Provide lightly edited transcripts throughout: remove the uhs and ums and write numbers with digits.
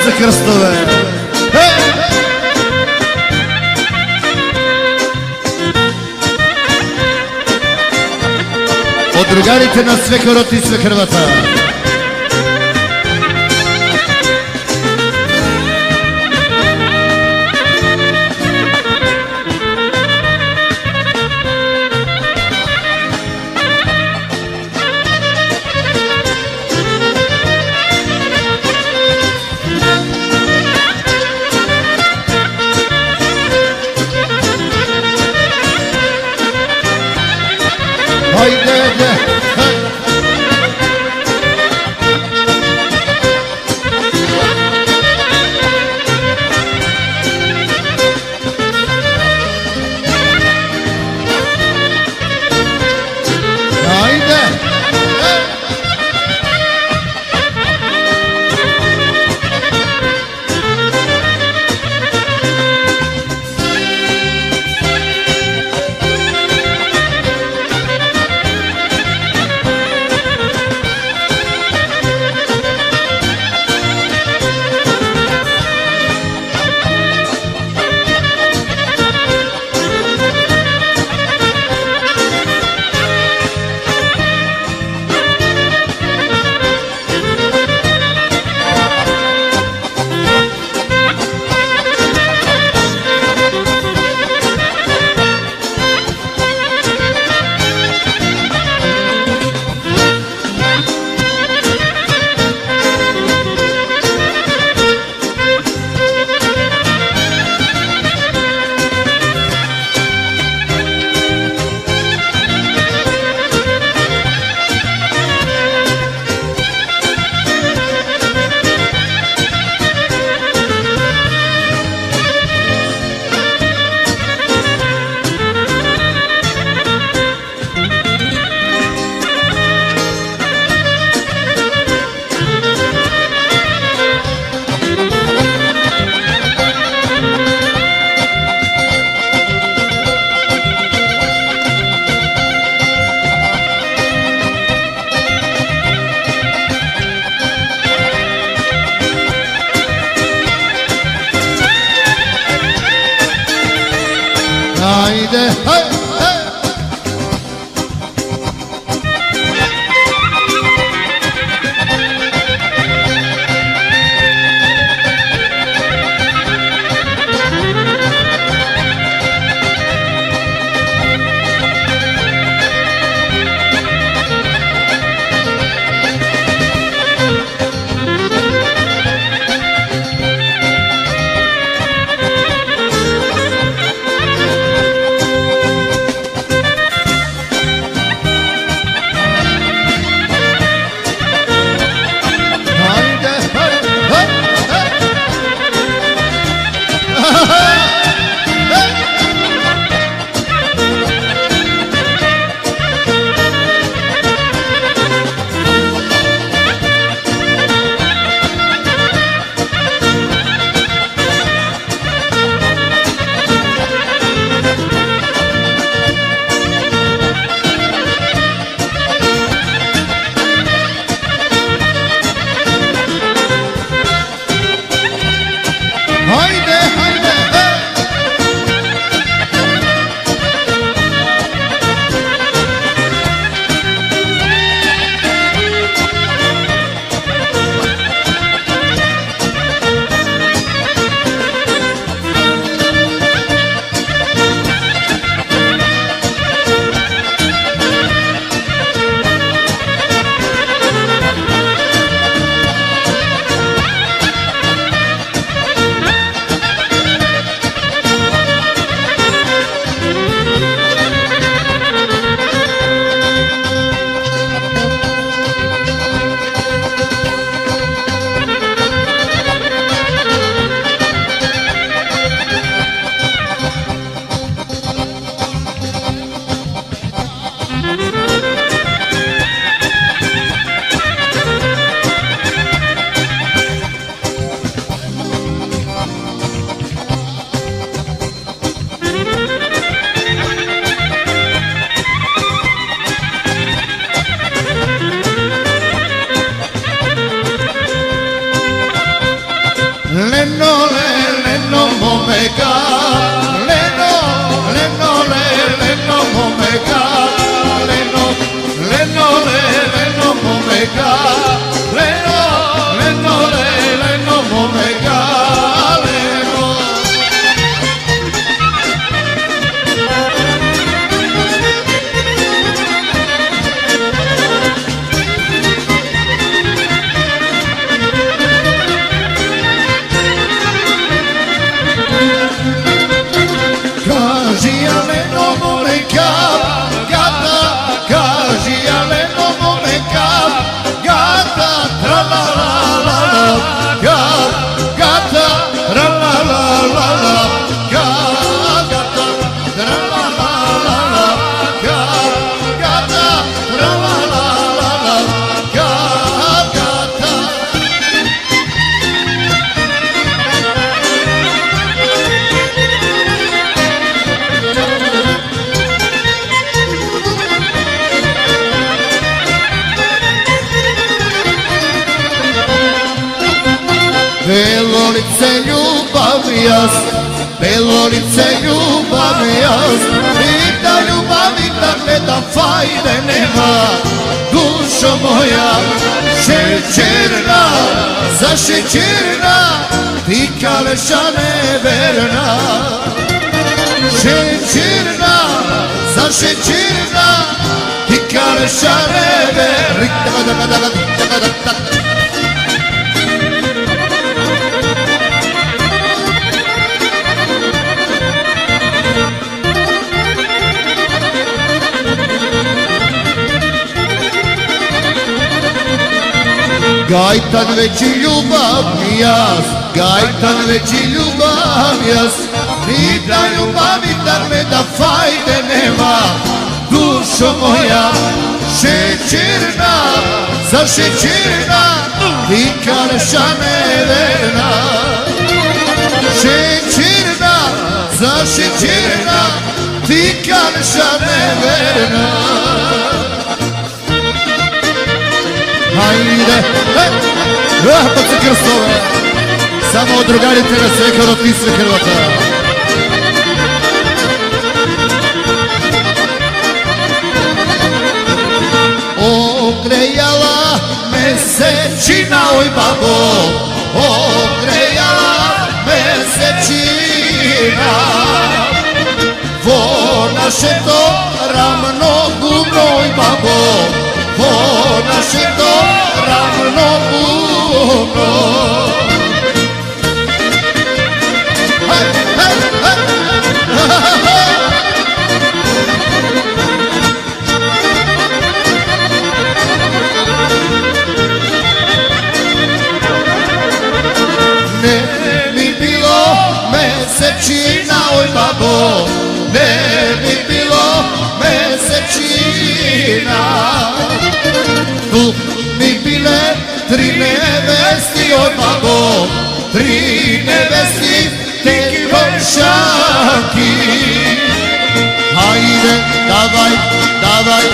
Bratce Krstove. Od drugarite na sve koroti i sve Hrvata. lice ljubav jas, belo lice ljubav jas, i da ljubavi da me da fajde nema, dušo moja šećerna, zašećerna, ti kaleša neverna. Šećerna, zašećerna, ti kaleša neverna. Gajtan veći ljubav jas, gajtan veći ljubav jas, ni da ljubavi da me da fajde nema, dušo moja šećerna, zašećerna, ti kaleša neverna. Šećerna, zašećerna, ti kaleša neverna. Hajde, pa se krstove, samo drugarite na sve karoti, sve Hrvata. Ogrejala mesečina, oj babo, ogrejala mesečina, vo naše to ravno gumno, oj babo, vo naše to ravno gumno. Ne bi bilo mesečina, oj babo, ne bi bilo mesečina, tu mi bile tri nevesti, oj babo, tri nevesti, te košaki. Hajde, davaj, davaj,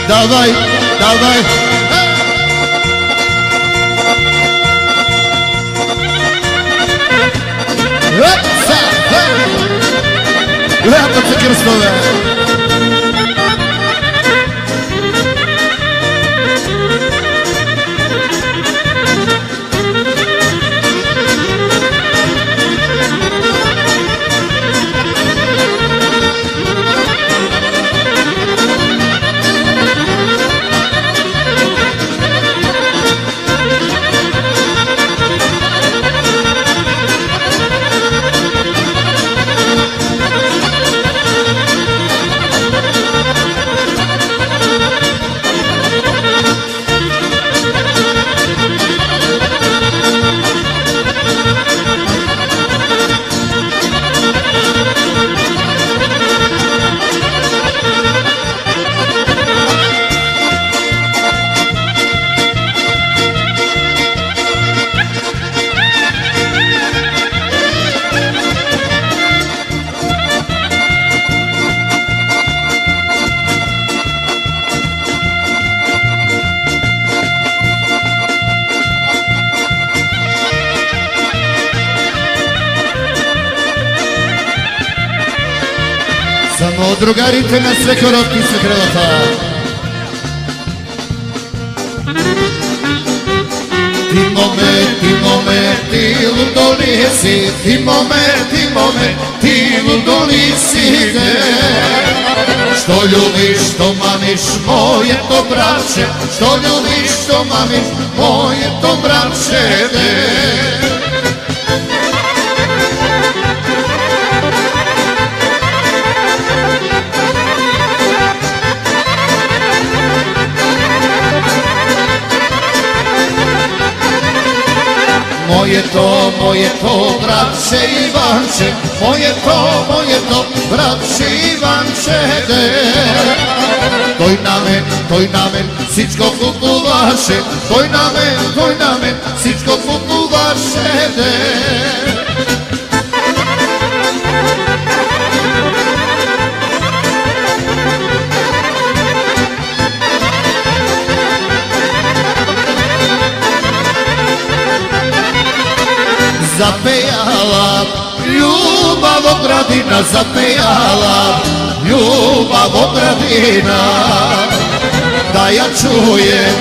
davaj, davaj. Lepo se krstove. Samo drugarite na sve karoti, sve Hrvata. Timo me, ti ludo nisi, Timo me, ti ludo nisi, što ljubiš, što mamiš, moje to braće, što ljubiš, što mamiš, moje to braće, moje to, braće Ivanče, moje to, braće Ivanče, toj namen, sičko kukuvaše, toj namen, sičko štede. Zapejala ljubav ogradina, zapejala ljubav ogradina, da ja čujem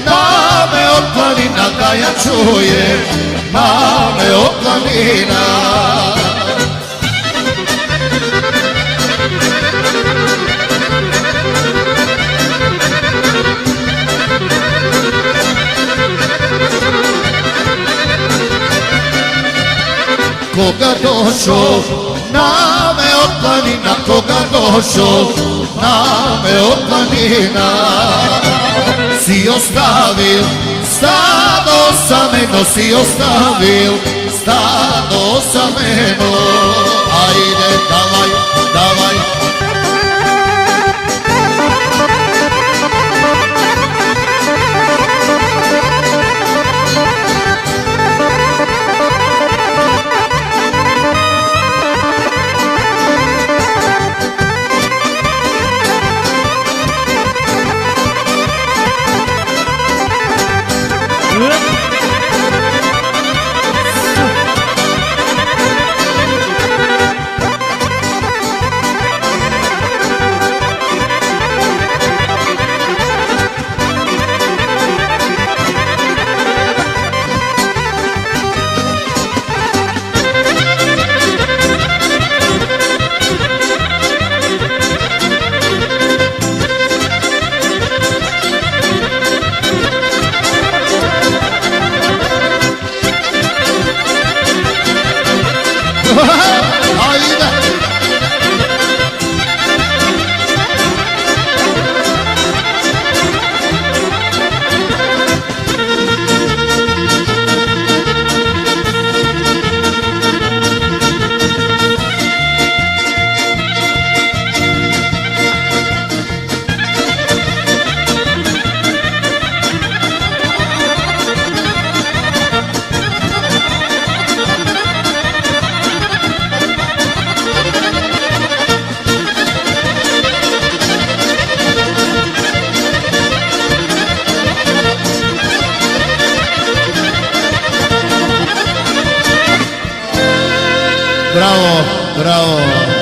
name od planina, da ja čujem name od planina. Koga došao name od planina, koga došao name od planina, si ostavil stado sameno, si ostavil stado sameno. Ajde, davaj, davaj. Bravo, bravo.